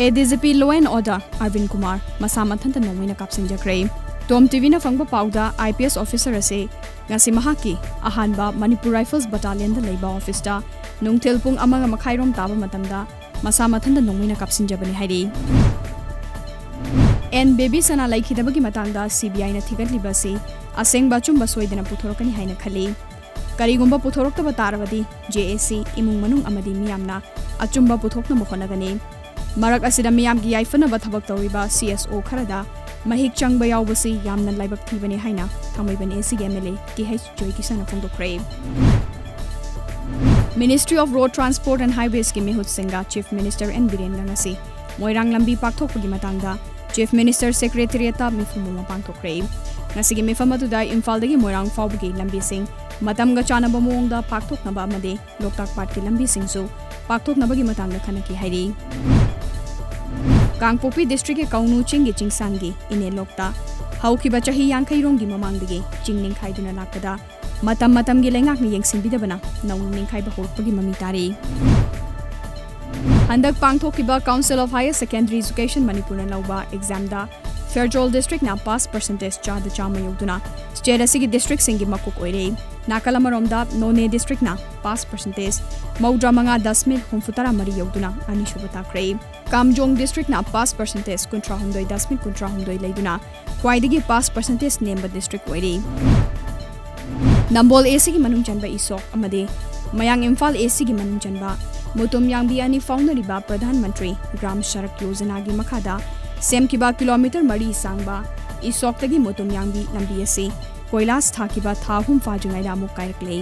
ADGP Law and Order Arvind Kumar masa mathanta nongmina kapsinjakre Tom TV na fangba pauda IPS officer ase ngasi mahaki ahanba Manipur Rifles Battalion da leiba office da nungthel pung amaga makhairom taba matamda masa mathanta nongmina kapsinjabani hairi and baby sana laikhidabagi matangda CBI na thigatlibase asengba chumba soidana puthorokani haina khali karigumba puthoroktaba tarabadi JAC imung manung amadi miyamna achumba puthokna mokhonagani marak asida miyamgi yaifana bathabak tawriba CSO kharada mahik changba yawbasi yamna laibak thibani haina thamoibani ACG MLA TH Joy Kisana phongdokre Ministry of Road Transport and Highways ki Mehut Singha Chief Minister N Biren ngasi moirang lambi pakthokpagi matangda Chief Minister Secretariat ta mifumuma pangthokre ngasigi mifamatuda Imphaldagi moirang fawbagi lambi sing matamga chanaba mongda pakthoknaba amade Loktak Pat ki lambi singsu pakthoknabagi matangda khanaki hairi Kangpopi district ke Kaunu Chinggi Chingsangi ine lokta haukiba chahi yankai rongi mamangdagi chingning khaiduna lakada matam gi lengak ni yengsinbidabana nauning khaiba horpagi mami tari Handak pangthokiba Council of Higher Secondary Education Manipur na lauba exam da Fairjol district na pass percentage cha da chama yogduna state asigi district singi makuk oire nakalamaromda None district na pass percentage maudra manga 10.humfutara mari yogduna ani shubata kre Kamjong district na pass percentage kuntra humdoi 10.3 leiduna khwaidagi pass percentage nemba district oire Nambol AC gi manung chanba isok amade Mayang Imphal AC gi manung chanba Mutum Yangbi ani faunariba Pradhan Mantri Gram Sharak Yojana gi makhada semkiba kilometer mari sangba isoktagi Mutum Yangbi lambi ase koilas thakiba thahum fajungai da muk kairakle